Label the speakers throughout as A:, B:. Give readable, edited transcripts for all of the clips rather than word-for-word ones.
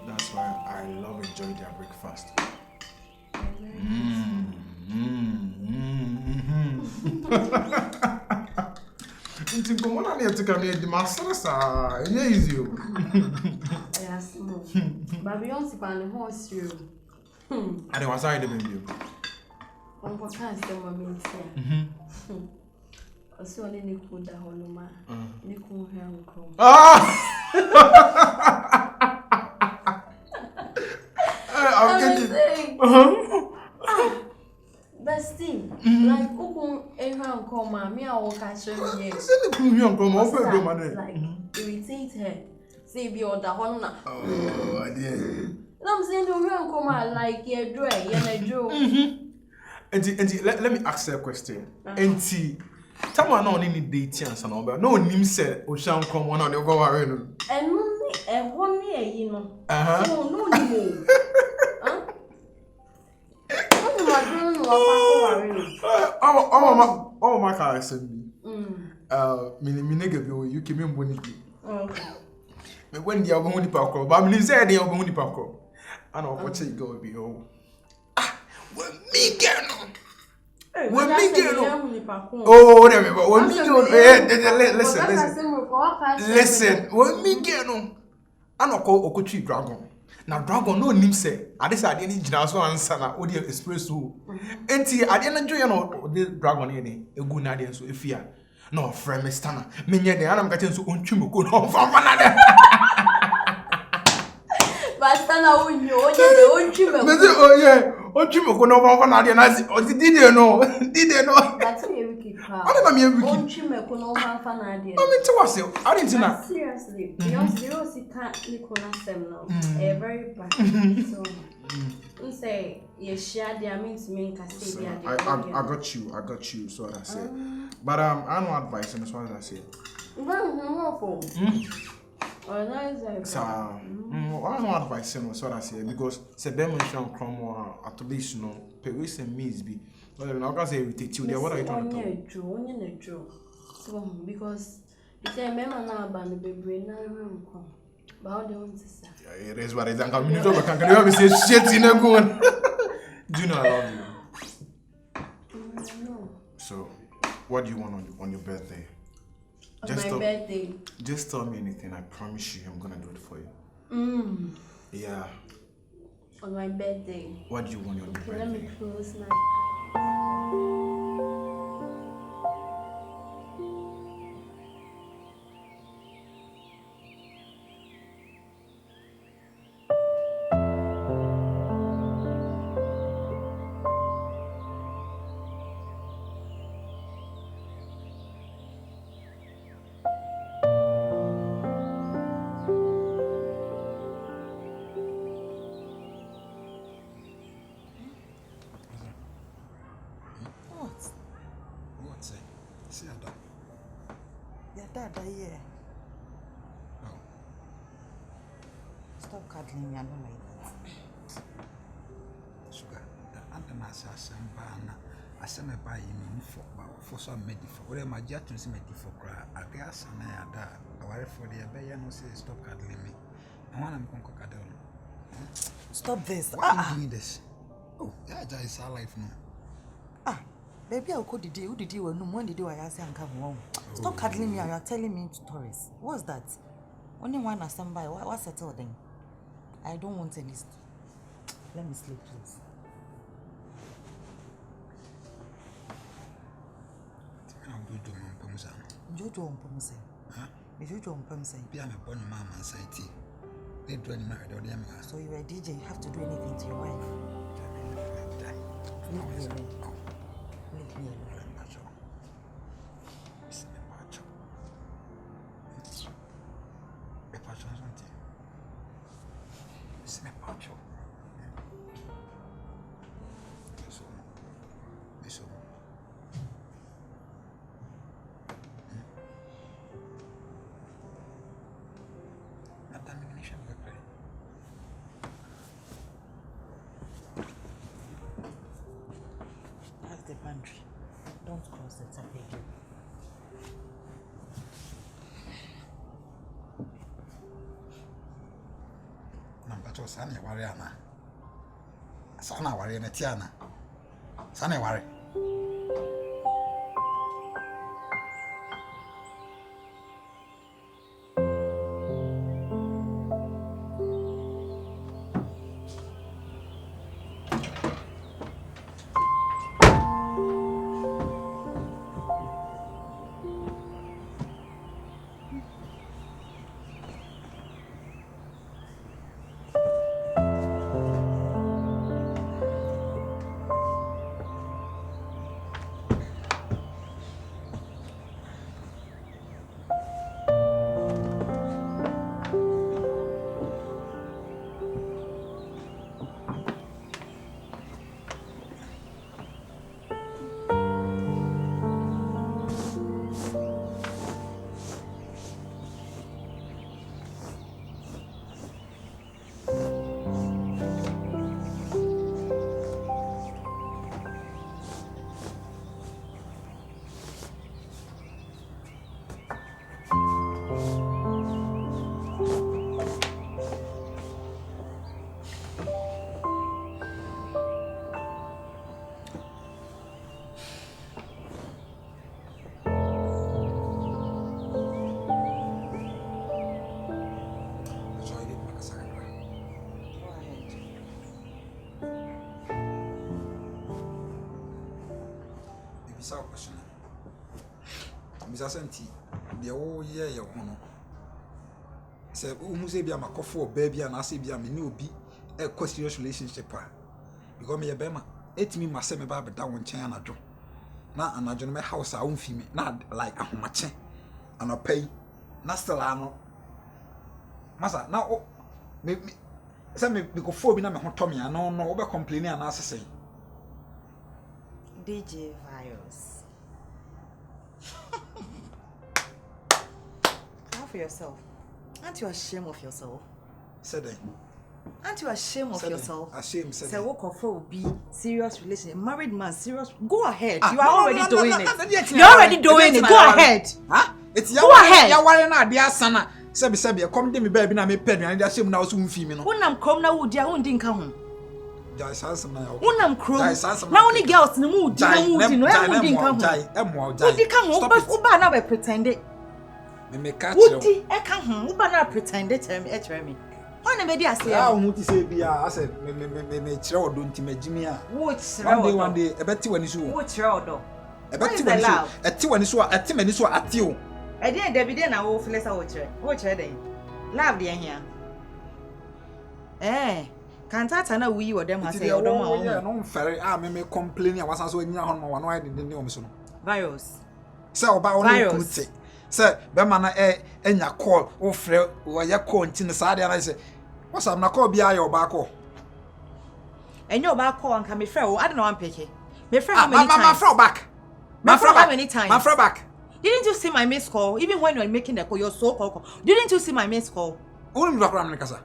A: That's why I love enjoying their breakfast. It's going on here to come here. The master, yeah, easy.
B: Yes, but we don't see the horse you.
A: And it was I didn't do.
B: On what kind of moment here? So only Niku da Holoma. Niku Hanko. I'm getting. Bestie, like Uku Abraham Coma, me, I will catch her. Yes, like irritate her. Say, be on the Honor.
A: Oh, dear.
B: I'm saying to her, Coma, like you're dry, and I drew.
A: And let me ask you a question. And someone on any dating and so on, no name said, Ocean come on the go around.
B: And only a you know. No, no, no.
A: Oh, my car send me. You came in when when you are going to park, but I'm said they are going to park. I know what you go be home. Ah, when me get no. When me get no. Oh, whatever. When me get listen. When me get no. I know call Okochi Dragon. Now Dragon no name say. I just had any general answer na odi espresso. Enti I didn't enjoy no the Dragon any. A good night so if ya. No friend Mr. Na. Me nye de anam getting so untwimo ko no fa na de.
B: Basta na unyo oh
A: yeah. Untwimo ko no fa na de na did they know?
B: That's me wiki pa.
A: What am I wiki?
B: Untwimo ko no fa na de.
A: I mean to was I didn't know.
B: Seriously. Your zero can't Nicola sem now. Very bad. So you say you share the mean to me can say
A: I got you, so what I said. But I no advice and that's what I said.
B: I
A: no advice and so what I said because say them shall come at least no Paris and means be. Well, now can say irritate you there. What are you trying to do?
B: So because you say remember now about the baby now come. But how do you want to say?
A: Yeah, it is what it is. I'm going to can you ever say shit in a gun? Do you know I love you?
B: No.
A: So, what do you want on your birthday?
B: Birthday.
A: Just tell me anything. I promise you, I'm gonna do it for you. Yeah.
B: On my birthday.
A: What do you want on your birthday?
B: Let me close my eyes.
C: Yeah. Oh. Stop cuddling me, I don't like that.
D: Sugar, I'm not I sent a buy for some medical. Whatever my jet to see medical cry, I guess and I worry for the abbey and say stop cuddling me. I want to conquer cuddle.
C: Stop this.
D: Why are you doing this? Oh, that is our life now.
C: Baby, I'll call the day. Who did you know? When did you say and come home? Stop cuddling me and you're telling me stories. What's that? Only one has somebody. What's settled then? I don't want any. Let me sleep, please. Jojo on Pomse. If you don't Pomse,
D: be a born mama and say, they do any married or them.
C: So you're a DJ, you have to do anything to your wife. Leave me alone. Leave me alone. That's the pantry. Don't cross it, I beg you.
D: so sana ware ana. Sana ware na ti ana. Sana ware. Bisa question. Bisa senti de wo ye ho no. Se umu se bia makofo baby and ase bia me ni obi e serious relationship a. Because me ye be ma etimi ma se me ba beda won chen anadwo. Na anadwo no me house a won fi me na like ahomache. Anopai na still ano. Masa na o me se me go fo bi na me ho to me ano no wo be complain ana asese.
C: DJ Virus. How for yourself? Aren't you ashamed of yourself?
D: Said they.
C: Aren't you ashamed of yourself?
D: Ashamed, said
C: say
D: they.
C: what will be serious relationship, married man, serious. Go ahead.
D: Ah,
C: You are already doing it.
D: You're
C: You're already doing it. Go ahead.
D: Huh? It's
C: Go ahead.
D: Ya ware na dia sana. Sebi come dey me baby na me ped na dia shame na wo so mfi mi no.
C: Unam krom na wo dia undi nka ho.
D: Jai sansam na ya.
C: Unam krom. Na only girls ni mu di na mu di no e undi nka ho.
D: Jai, emo jai.
C: Udi ka ho, uba na be pretend it.
D: Me catch you.
C: Udi e ka ho, uba na pretend it tell me. Ona me di ase.
D: Ah, hu ti say bia, I said me kire odo nti magimi a.
C: Wo kire odo.
D: One day e beti wani so.
C: Wo kire odo.
D: E beti wani so. Eti wani so, eti mani so ati o.
C: E dey David na wo feel say wo kire. Wo kire dey. Love dey here. Kantata na wuyi wo dem ha say odo ma wo.
D: Yeah, no fere me complain a wasan so anyina ho no wano ade de o me so no.
C: Virus.
D: Say oba wo no kuti. Say be ma na enya call wo frɛ wo ya call nti ne saa de na say what's up na call bia ya oba call.
C: Enyo oba call anka me frɛ wo ade na wan peke. Me frɛ how many times?
D: My friend back.
C: My friend how many times?
D: My friend back.
C: Didn't you see my missed call? Even when you were making the call, your so call. Didn't you see my missed call?
D: Who do akora me kasa?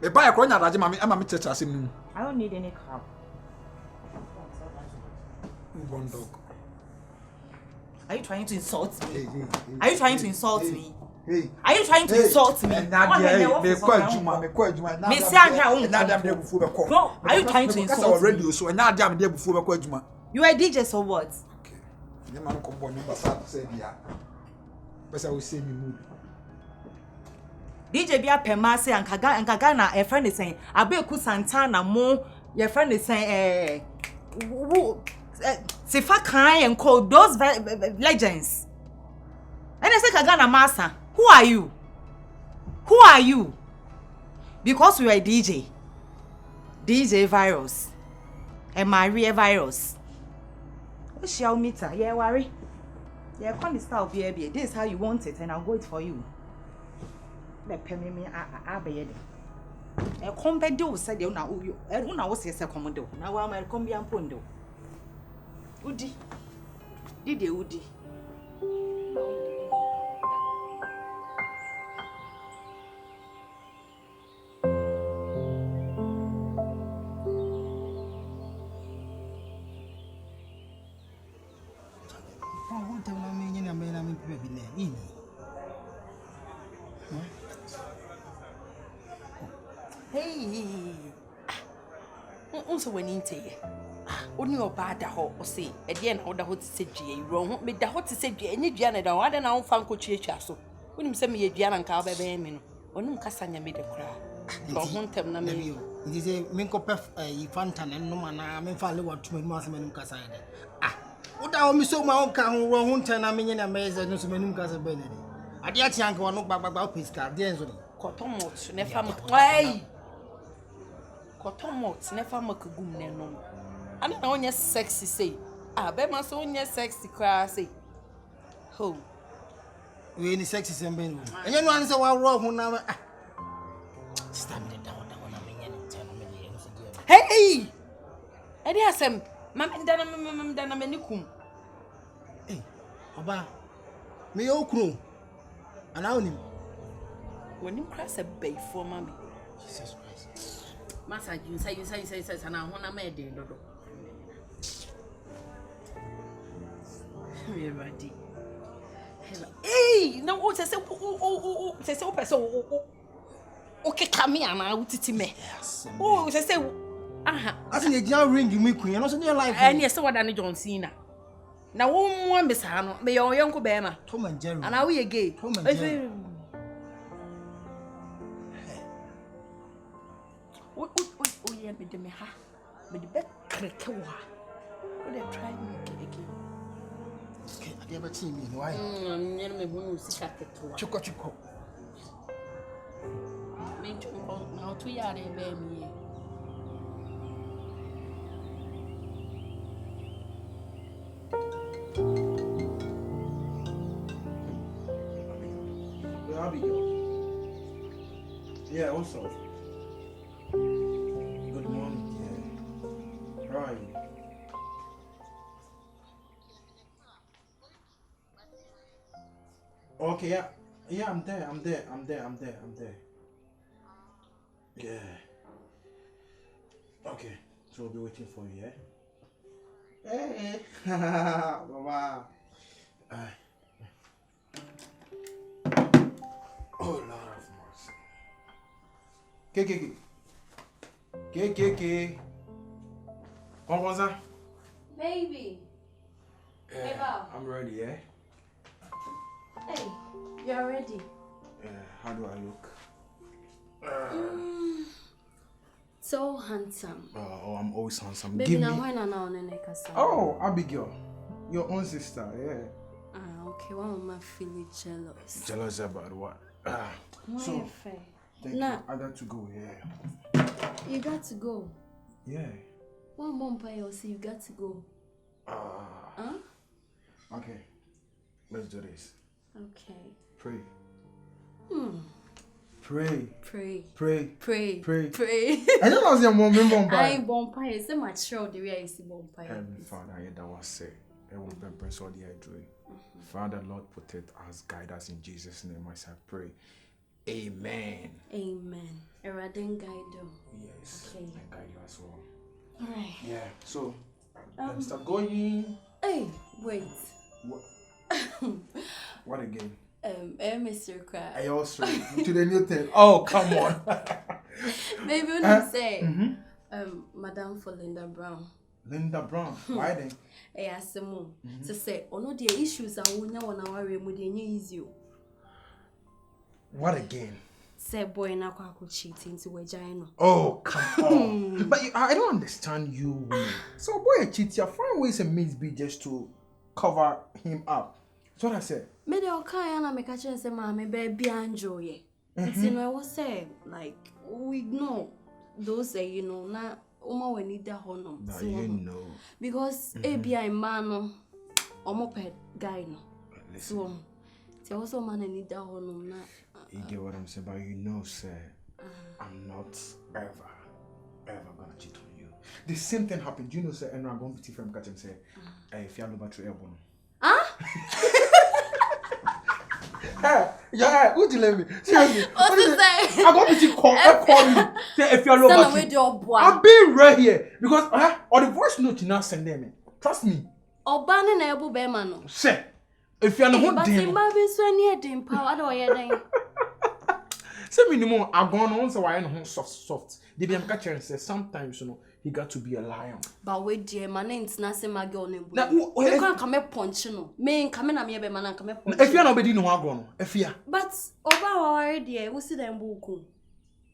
D: Me buy akora nya daje ma me church asem ni.
C: I don't need any crap.
D: One dog.
C: Are you trying to insult me?
D: Hey.
C: Are you trying to insult me?
D: Hey.
C: Are you trying to insult me?
D: Me kwa adwuma.
C: Me say ahia wo.
D: Na dem de bufu be ko.
C: No, are you trying to insult me?
D: Radio so na dem de bufu be ko adwuma.
C: You are a DJ so what?
D: Okay. Nye man ko bo ni basa say bia. Basa we say me mood.
C: DJ bia pema say ankaga na e friend is saying abeku Santana mo your friend is saying Sifa Kai and call those legends. And I say Kagana Master, who are you? Who are you? Because you are a DJ. DJ Virus. And Maria Virus. What's your meter? Yeah, worry. Yeah, come style baby. This is how you want it, and I'll go it for you. Let me I be it. A compedo said you now. Una was a commando. Now I'm come be pondo. Udi. Did you Udi? Hey. Also when you say only your bad ho or say again how the hot said ye wrong me the hot said ye any Diana da wada na fan ko chicha so when him say me Diana ka ba be me no onum kasanya me de kra for hontem na me
E: it is a minko pef fantan and no man me fa le wat to me menum kasa de oda o mi so ma on ka ho ro hontan na me nyina meze no so menum kasa be ne ade ati anka wono gbagba piska de enzo de
C: kotomot ne fam ai kotomot ne fam makagum ne no ana na onye sexy say be ma so onye sexy kra say ho
E: we ni sexy sembe no enye no an se wa ro ho na stam de down na me nyina ntano me ye no so de
C: hey ade asem mam ndana me nikum
E: oba me yo kuro ana onim
C: wonim kra se bay for mami
E: Jesus Christ
C: masa you say na ho na me de dodo we ready hey no o say o person o ke kami ana utiti me o say aha
E: asin e dia ring me queen no so dey life
C: and yes what dan John Cena na wo mo me sa no me yo yonko be ma
E: Tom and Jerry
C: ana we gay
E: Tom and Jerry
C: o ye me de me ha me de be kreke wa o dey try me again
E: okay ade ba ti mi no why
C: nyen me hunu sika keto
E: chiko
C: me chunko na o tu yare be mi
A: Yeah, also. Good morning, yeah. Right. Okay, yeah, I'm there. Yeah. Okay, so we'll be waiting for you, yeah? Hey, Mama. Oh, Lord of mercy. KK. What was that?
B: Baby. Hey, Bob.
A: I'm ready, yeah?
B: Hey, you're ready.
A: How do I look?
B: So handsome.
A: Oh, I'm always handsome.
B: Baby,
A: Give
B: now
A: me...
B: when I know Neneka.
A: Oh, Abigail. Your own sister, yeah.
B: Okay, why am I feeling jealous?
A: Jealous about what?
B: Why
A: So,
B: fair?
A: thank
B: Nah.
A: you. I got to go, yeah.
B: You got to go.
A: Yeah.
B: One more pie or see you got to go.
A: Okay. Let's do this.
B: Okay.
A: Pray. Pray. I don't know if I'm one
B: I ain't born pie. It's so much show the way I see born pie.
A: Heavenly Father, I hear that was said. It will be press all the I do. Father, Lord, protect us, guide us in Jesus' name. I say, pray. Amen.
B: Amen. Eradin guide you.
A: Yes.
B: Okay.
A: I guide you as well.
B: Alright.
A: Yeah. So, let's start going.
B: Hey, wait.
A: What? What again?
B: Mr. Crab.
A: I also to the new thing. Oh, come on.
B: Maybe when you say, Madam for Linda Brown.
A: Linda Brown. Why then?
B: Hey, Asimo. To say, oh no, the issues are when you want to worry with the new easy.
A: What again?
B: Say boy na kwa cheating to vagina.
A: Oh, come on. But I don't understand you women. So boy cheat, you find ways and means be just to cover him up. That's what I said.
B: Me de okay na me catch say mama baby enjoy ye. You know I was say like we know those say you know na uma we need that honor.
A: Now you know.
B: Because ABI man no omo pet guy no.
A: Listen.
B: So also man need that honor na.
A: You get what I'm saying, but you know, sir, I'm not ever gonna cheat on you. The same thing happened. You know, sir, and I'm going to from catch and say, hey, if you have no battery airborne. Yeah, who you let me? Seriously.
B: What is that?
A: I'm going to call you. Say, if you have no battery. I'm being right here. Because, or the voice note you now send them. Trust me.
B: Or banning a able bear man.
A: Sir, if you are not
B: but in my be so near dim power, do I
A: Say minimum agon on so why no soft. They be am catch and say sometimes he got to be a lion.
B: But wait dear man ain't na say my girl name.
A: Na
B: You can't come punch no. Me come na me be man come punch.
A: If you no be no agon no. If you.
B: But oba wa dear we see them buku.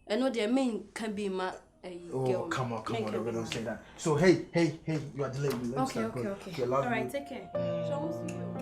B: And no dear men can be my girl.
A: Come on, don't say that. So hey, you are delayed.
B: Okay. All right, take care. So